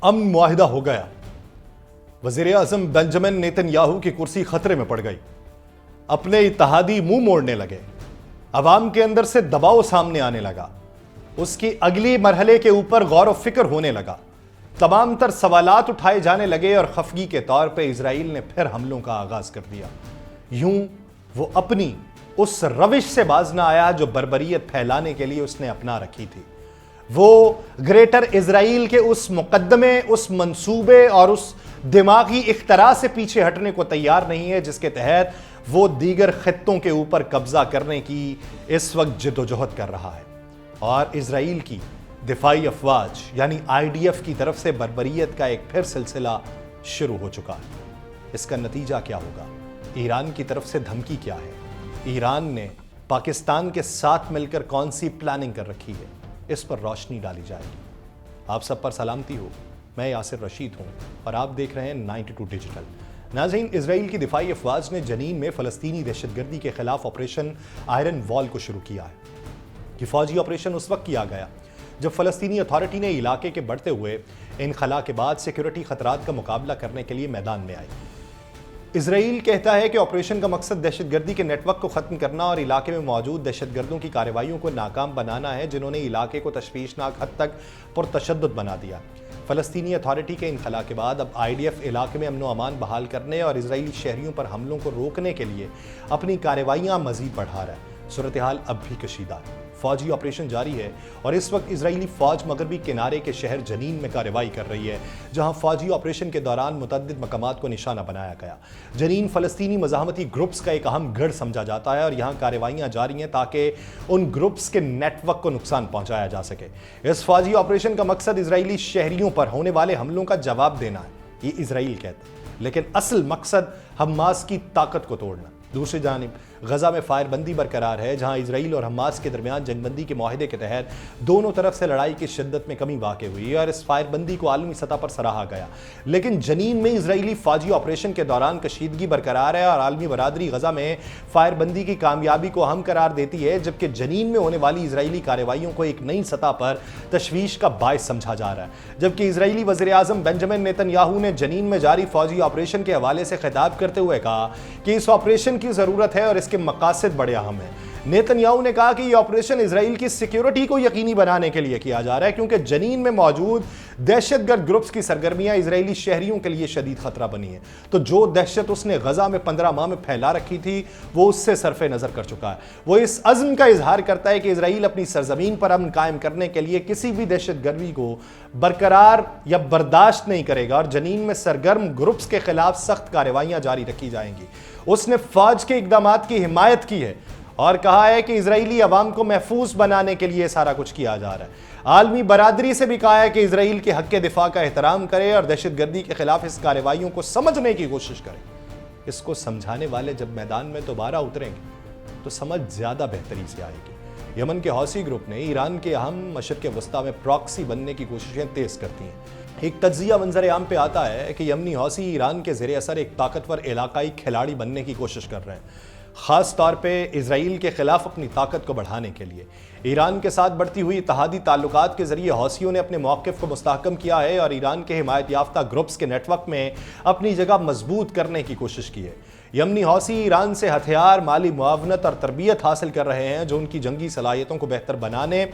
امن معاہدہ ہو گیا، وزیر اعظم بنجمن نیتن یاہو کی کرسی خطرے میں پڑ گئی، اپنے اتحادی منہ موڑنے لگے، عوام کے اندر سے دباؤ سامنے آنے لگا، اس کی اگلی مرحلے کے اوپر غور و فکر ہونے لگا، تمام تر سوالات اٹھائے جانے لگے اور خفگی کے طور پہ اسرائیل نے پھر حملوں کا آغاز کر دیا۔ یوں وہ اپنی اس روش سے باز نہ آیا جو بربریت پھیلانے کے لیے اس نے اپنا رکھی تھی۔ وہ گریٹر اسرائیل کے اس مقدمے، اس منصوبے اور اس دماغی اختراع سے پیچھے ہٹنے کو تیار نہیں ہے جس کے تحت وہ دیگر خطوں کے اوپر قبضہ کرنے کی اس وقت جد و جہد کر رہا ہے، اور اسرائیل کی دفاعی افواج یعنی IDF کی طرف سے بربریت کا ایک پھر سلسلہ شروع ہو چکا ہے۔ اس کا نتیجہ کیا ہوگا؟ ایران کی طرف سے دھمکی کیا ہے؟ ایران نے پاکستان کے ساتھ مل کر کون سی پلاننگ کر رکھی ہے؟ اس پر روشنی ڈالی جائے گی۔ آپ سب پر سلامتی ہو، میں یاسر رشید ہوں اور آپ دیکھ رہے ہیں 92 ڈیجیٹل۔ ناظرین، اسرائیل کی دفاعی افواج نے جنین میں فلسطینی دہشت گردی کے خلاف آپریشن آئرن وال کو شروع کیا ہے۔ یہ فوجی آپریشن اس وقت کیا گیا جب فلسطینی اتھارٹی نے علاقے کے بڑھتے ہوئے انخلا کے بعد سیکیورٹی خطرات کا مقابلہ کرنے کے لیے میدان میں آئی۔ اسرائیل کہتا ہے کہ آپریشن کا مقصد دہشت گردی کے نیٹ ورک کو ختم کرنا اور علاقے میں موجود دہشت گردوں کی کارروائیوں کو ناکام بنانا ہے جنہوں نے علاقے کو تشویشناک حد تک پرتشدد بنا دیا۔ فلسطینی اتھارٹی کے انخلا کے بعد اب IDF علاقے میں امن و امان بحال کرنے اور اسرائیلی شہریوں پر حملوں کو روکنے کے لیے اپنی کارروائیاں مزید بڑھا رہا ہے۔ صورتحال اب بھی کشیدہ ہے، فوجی آپریشن جاری ہے اور اس وقت اسرائیلی فوج مغربی کنارے کے شہر جنین میں کارروائی کر رہی ہے، جہاں فوجی آپریشن کے دوران متعدد مقامات کو نشانہ بنایا گیا۔ جنین فلسطینی مزاحمتی گروپس کا ایک اہم گڑھ سمجھا جاتا ہے اور یہاں کارروائیاں جاری ہیں تاکہ ان گروپس کے نیٹ ورک کو نقصان پہنچایا جا سکے۔ اس فوجی آپریشن کا مقصد اسرائیلی شہریوں پر ہونے والے حملوں کا جواب دینا ہے، یہ اسرائیل کہتا ہے، لیکن اصل مقصد حماس کی طاقت کو توڑنا۔ دوسری جانب غزہ میں فائر بندی برقرار ہے، جہاں اسرائیل اور حماس کے درمیان جنگ بندی کے معاہدے کے تحت دونوں طرف سے لڑائی کی شدت میں کمی واقع ہوئی اور اس فائر بندی کو عالمی سطح پر سراہا گیا۔ لیکن جنین میں اسرائیلی فوجی آپریشن کے دوران کشیدگی برقرار ہے اور عالمی برادری غزہ میں فائر بندی کی کامیابی کو اہم قرار دیتی ہے، جبکہ جنین میں ہونے والی اسرائیلی کارروائیوں کو ایک نئی سطح پر تشویش کا باعث سمجھا جا رہا ہے۔ جبکہ اسرائیلی وزیر اعظم بنجمن نیتن یاہو نے جنین میں جاری فوجی آپریشن کے حوالے سے خطاب کرتے ہوئے کہا کہ اس آپریشن کی ضرورت ہے اور اس کے مقاصد بڑے اہم ہیں۔ نیتن یاہو نے کہا کہ یہ آپریشن اسرائیل کی سیکیورٹی کو یقینی بنانے کے لیے کیا جا رہا ہے، کیونکہ جنین میں موجود دہشت گرد گروپس کی سرگرمیاں اسرائیلی شہریوں کے لیے شدید خطرہ بنی ہیں۔ تو جو دہشت اس نے غزہ میں 15 ماہ میں پھیلا رکھی تھی وہ اس سے صرف نظر کر چکا ہے۔ وہ اس عزم کا اظہار کرتا ہے کہ اسرائیل اپنی سرزمین پر امن قائم کرنے کے لیے کسی بھی دہشت گردی کو برقرار یا برداشت نہیں کرے گا اور جنین میں سرگرم گروپس کے خلاف سخت کارروائیاں جاری رکھی جائیں گی۔ اس نے فوج کے اقدامات کی حمایت کی ہے اور کہا ہے کہ اسرائیلی عوام کو محفوظ بنانے کے لیے سارا کچھ کیا جا رہا ہے۔ عالمی برادری سے بھی کہا ہے کہ اسرائیل کے حق دفاع کا احترام کرے اور دہشت گردی کے خلاف اس کارروائیوں کو سمجھنے کی کوشش کرے۔ اس کو سمجھانے والے جب میدان میں دوبارہ اتریں گے تو سمجھ زیادہ بہتری سے آئے گی۔ یمن کے حوثی گروپ نے ایران کے اہم مشرق وسطیٰ میں پراکسی بننے کی کوششیں تیز کرتی ہیں۔ ایک تجزیہ منظر عام پہ آتا ہے کہ یمنی حوثی ایران کے زیر اثر ایک طاقتور علاقائی کھلاڑی بننے کی کوشش کر رہے ہیں، خاص طور پہ اسرائیل کے خلاف اپنی طاقت کو بڑھانے کے لیے۔ ایران کے ساتھ بڑھتی ہوئی اتحادی تعلقات کے ذریعے حوثیوں نے اپنے موقف کو مستحکم کیا ہے اور ایران کے حمایت یافتہ گروپس کے نیٹ ورک میں اپنی جگہ مضبوط کرنے کی کوشش کی ہے۔ یمنی حوثی ایران سے ہتھیار، مالی معاونت اور تربیت حاصل کر رہے ہیں جو ان کی جنگی صلاحیتوں کو بہتر بنانے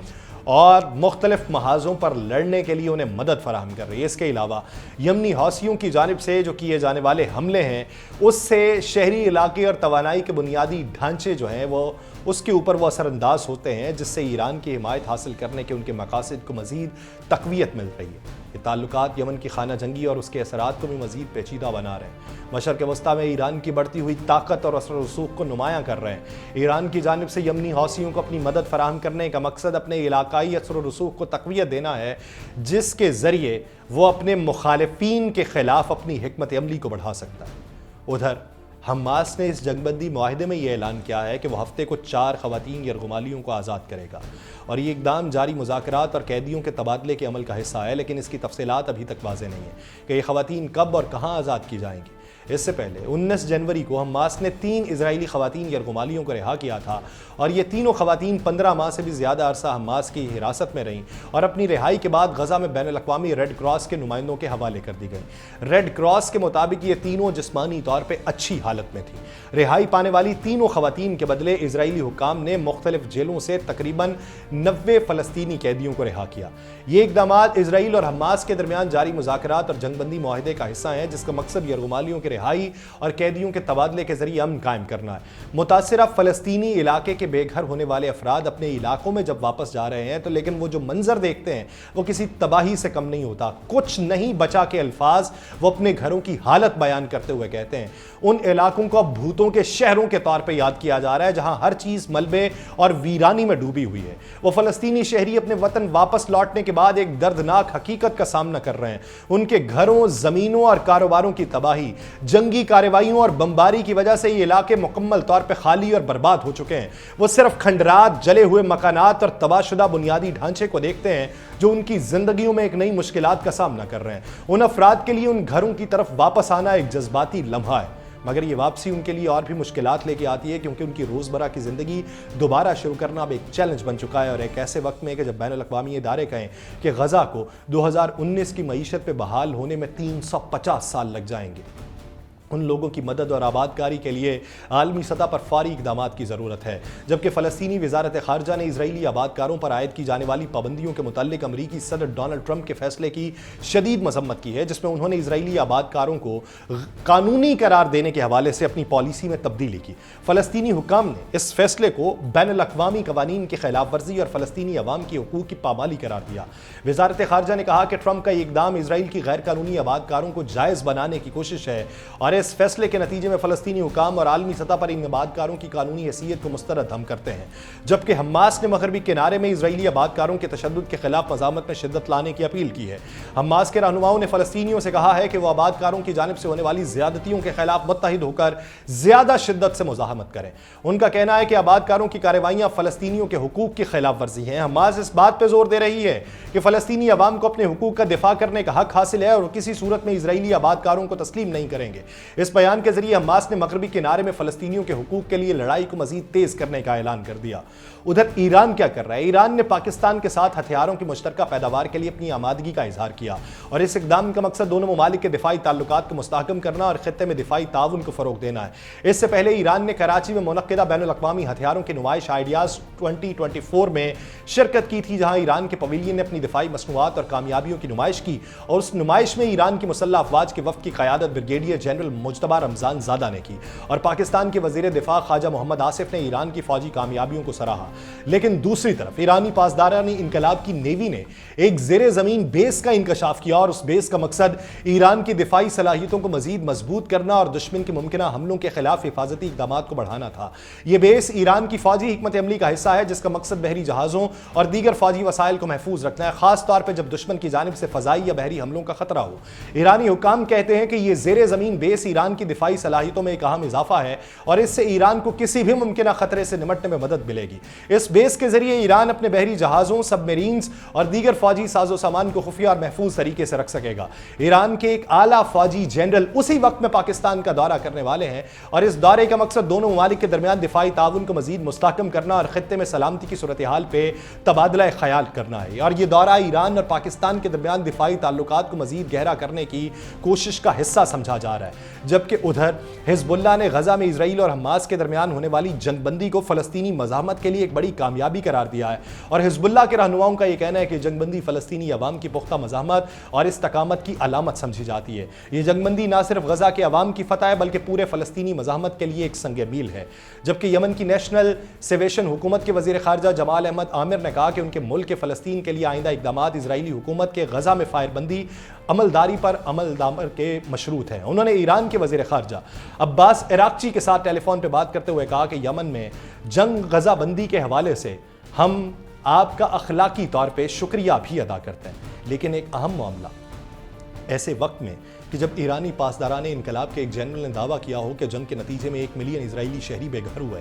اور مختلف محاذوں پر لڑنے کے لیے انہیں مدد فراہم کر رہی ہے۔ اس کے علاوہ یمنی حوثیوں کی جانب سے جو کیے جانے والے حملے ہیں اس سے شہری علاقے اور توانائی کے بنیادی ڈھانچے جو ہیں وہ اس کے اوپر وہ اثر انداز ہوتے ہیں، جس سے ایران کی حمایت حاصل کرنے کے ان کے مقاصد کو مزید تقویت مل رہی ہے۔ یہ تعلقات یمن کی خانہ جنگی اور اس کے اثرات کو بھی مزید پیچیدہ بنا رہے ہیں۔ مشرق وسطیٰ میں ایران کی بڑھتی ہوئی طاقت اور اثر و رسوخ کو نمایاں کر رہے ہیں۔ ایران کی جانب سے یمنی حوثیوں کو اپنی مدد فراہم کرنے کا مقصد اپنے علاقائی اثر و رسوخ کو تقویت دینا ہے، جس کے ذریعے وہ اپنے مخالفین کے خلاف اپنی حکمت عملی کو بڑھا سکتا ہے۔ ادھر حماس نے اس جنگ بندی معاہدے میں یہ اعلان کیا ہے کہ وہ ہفتے کو 4 خواتین یرغمالیوں کو آزاد کرے گا، اور یہ اقدام جاری مذاکرات اور قیدیوں کے تبادلے کے عمل کا حصہ ہے، لیکن اس کی تفصیلات ابھی تک واضح نہیں ہے کہ یہ خواتین کب اور کہاں آزاد کی جائیں گی۔ اس سے پہلے 19 جنوری کو حماس نے 3 اسرائیلی خواتین یرغمالیوں کو رہا کیا تھا اور یہ تینوں خواتین 15 ماہ سے بھی زیادہ عرصہ حماس کی حراست میں رہیں اور اپنی رہائی کے بعد غزہ میں بین الاقوامی ریڈ کراس کے نمائندوں کے حوالے کر دی گئی۔ ریڈ کراس کے مطابق یہ تینوں جسمانی طور پہ اچھی حالت میں تھی۔ رہائی پانے والی تینوں خواتین کے بدلے اسرائیلی حکام نے مختلف جیلوں سے تقریباً 90 فلسطینی قیدیوں کو رہا کیا۔ یہ اقدامات اسرائیل اور حماس کے درمیان جاری مذاکرات اور جنگ بندی معاہدے کا حصہ ہیں، جس کا مقصد یرغمالیوں کے رہائی اور قیدیوں کے تبادلے کے ذریعے امن قائم کرنا ہے۔ متاثرہ فلسطینی علاقے کے بے گھر ہونے والے افراد اپنے علاقوں میں جب واپس جا رہے ہیں تو لیکن وہ جو منظر دیکھتے ہیں وہ کسی تباہی سے کم نہیں ہوتا۔ کچھ نہیں بچا کے الفاظ وہ اپنے گھروں کی حالت بیان کرتے ہوئے کہتے ہیں۔ ان علاقوں کو اب بھوتوں کے شہروں کے طور پہ یاد کیا جا رہا ہے جہاں ہر چیز ملبے اور ویرانی میں ڈوبی ہوئی ہے۔ وہ فلسطینی شہری اپنے وطن واپس لوٹنے کے بعد ایک دردناک حقیقت کا سامنا کر رہے ہیں۔ ان کے گھروں، زمینوں اور کاروباروں کی تباہی، جنگی کارروائیوں اور بمباری کی وجہ سے یہ علاقے مکمل طور پہ خالی اور برباد ہو چکے ہیں۔ وہ صرف کھنڈرات، جلے ہوئے مکانات اور تباہ شدہ بنیادی ڈھانچے کو دیکھتے ہیں جو ان کی زندگیوں میں ایک نئی مشکلات کا سامنا کر رہے ہیں۔ ان افراد کے لیے ان گھروں کی طرف واپس آنا ایک جذباتی لمحہ ہے، مگر یہ واپسی ان کے لیے اور بھی مشکلات لے کے آتی ہے کیونکہ ان کی روزمرہ کی زندگی دوبارہ شروع کرنا اب ایک چیلنج بن چکا ہے، اور ایک ایسے وقت میں کہ جب بین الاقوامی ادارے کہیں کہ غزہ کو 2019 کی معیشت پہ بحال ہونے میں 350 سال لگ جائیں گے۔ ان لوگوں کی مدد اور آبادکاری کے لیے عالمی سطح پر فوری اقدامات کی ضرورت ہے، جبکہ فلسطینی وزارت خارجہ نے اسرائیلی آبادکاروں پر عائد کی جانے والی پابندیوں کے متعلق امریکی صدر ڈونلڈ ٹرمپ کے فیصلے کی شدید مذمت کی ہے، جس میں انہوں نے اسرائیلی آبادکاروں کو قانونی قرار دینے کے حوالے سے اپنی پالیسی میں تبدیلی کی۔ فلسطینی حکام نے اس فیصلے کو بین الاقوامی قوانین کی خلاف ورزی اور فلسطینی عوام کی حقوق کی پامالی قرار دیا۔ وزارت خارجہ نے کہا کہ ٹرمپ کا یہ اقدام اسرائیل کی غیر قانونی آبادکاروں کو جائز بنانے کی کوشش ہے اور اس فیصلے کے نتیجے میں فلسطینی حکام اور عالمی سطح پر ان آبادکاروں کی قانونی حیثیت کو مسترد ہم کرتے ہیں، جبکہ حماس نے مغربی کنارے میں اسرائیلی آبادکاروں کے تشدد کے خلاف مزاحمت میں شدت لانے کی اپیل کی ہے۔ حماس کے رہنماؤں نے فلسطینیوں سے کہا ہے کہ وہ آبادکاروں کی جانب سے ہونے والی زیادتیوں کے خلاف متحد ہو کر زیادہ شدت سے مزاحمت کریں۔ ان کا کہنا ہے کہ آبادکاروں کی کارروائیاں فلسطینیوں کے حقوق کی خلاف ورزی ہیں۔ حماس اس بات پہ زور دے رہی ہے کہ فلسطینی عوام کو اپنے حقوق کا دفاع کرنے کا حق حاصل ہے اور کسی صورت میں اسرائیلی آبادکاروں کو تسلیم نہیں کریں گے۔ اس بیان کے ذریعے حماس نے مغربی کنارے میں فلسطینیوں کے حقوق کے لیے لڑائی کو مزید تیز کرنے کا اعلان کر دیا۔ ادھر ایران کیا کر رہا ہے؟ ایران نے پاکستان کے ساتھ ہتھیاروں کی مشترکہ پیداوار کے لیے اپنی آمادگی کا اظہار کیا اور اس اقدام کا مقصد دونوں ممالک کے دفاعی تعلقات کو مستحکم کرنا اور خطے میں دفاعی تعاون کو فروغ دینا ہے۔ اس سے پہلے ایران نے کراچی میں منعقدہ بین الاقوامی ہتھیاروں کی نمائش آئیڈیاز 2024 میں شرکت کی تھی، جہاں ایران کے پویلین نے اپنی دفاعی مصنوعات اور کامیابیوں کی نمائش کی، اور اس نمائش میں ایران کی مسلح افواج کے وفد کی قیادت بریگیڈیئر جنرل مجتبی رمضان زادہ نے کی اور پاکستان کے وزیر دفاع خواجہ محمد آصف نے ایران کی فوجی کامیابیوں کو سراہا۔ لیکن دوسری طرف ایرانی پاسدارانی انقلاب کی نیوی نے ایک زیر زمین بیس کا انکشاف کیا اور اس بیس کا مقصد ایران کی دفاعی صلاحیتوں کو مزید مضبوط کرنا اور دشمن کے ممکنہ حملوں کے خلاف حفاظتی اقدامات کو بڑھانا تھا۔ یہ بیس ایران کی فوجی حکمت عملی کا حصہ ہے جس کا مقصد بحری جہازوں اور دیگر فوجی وسائل کو محفوظ رکھنا ہے، خاص طور پہ جب دشمن کی جانب سے فضائی یا بحری حملوں کا خطرہ ہو۔ ایرانی حکام کہتے ہیں کہ یہ زیر زمین بیس ایران کی دفاعی صلاحیتوں میں ایک اہم اضافہ ہے اور اس سے ایران کو کسی بھی ممکنہ خطرے سے نمٹنے میں مدد ملے گی۔ اس بیس کے ذریعے ایران اپنے بحری جہازوں، سب میرینز اور دیگر فوجی ساز و سامان کو خفیہ اور محفوظ طریقے سے رکھ سکے گا۔ ایران کے ایک اعلیٰ فوجی جنرل اسی وقت میں پاکستان کا دورہ کرنے والے ہیں اور اس دورے کا مقصد دونوں ممالک کے درمیان دفاعی تعاون کو مزید مستحکم کرنا اور خطے میں سلامتی کی صورتحال پہ تبادلہ خیال کرنا ہے، اور یہ دورہ ایران اور پاکستان کے درمیان دفاعی تعلقات کو مزید گہرا کرنے کی کوشش کا حصہ سمجھا جا رہا ہے۔ جبکہ ادھر حزب اللہ نے غزہ میں اسرائیل اور حماس کے درمیان ہونے والی جنگ بندی کو فلسطینی مزاحمت کے لیے ایک بڑی کامیابی قرار دیا ہے، اور حزب اللہ کے رہنماؤں کا یہ کہنا ہے کہ جنگ بندی فلسطینی عوام کی پختہ مزاحمت اور استقامت کی علامت سمجھی جاتی ہے۔ یہ جنگ بندی نہ صرف غزہ کے عوام کی فتح ہے بلکہ پورے فلسطینی مزاحمت کے لیے ایک سنگ میل ہے۔ جبکہ یمن کی نیشنل سیویشن حکومت کے وزیر خارجہ جمال احمد عامر نے کہا کہ ان کے ملک کے فلسطین کے لیے آئندہ اقدامات اسرائیلی حکومت کے غزہ میں فائر بندی عملداری پر عمل دامر کے مشروط ہیں۔ انہوں نے ایران کے وزیر خارجہ عباس عراقچی کے ساتھ ٹیلی فون پہ بات کرتے ہوئے کہا کہ یمن میں جنگ غزہ بندی کے حوالے سے ہم آپ کا اخلاقی طور پہ شکریہ بھی ادا کرتے ہیں، لیکن ایک اہم معاملہ ایسے وقت میں کہ جب ایرانی پاسداران انقلاب کے ایک جنرل نے دعویٰ کیا ہو کہ جنگ کے نتیجے میں 1 ملین اسرائیلی شہری بے گھر ہوئے،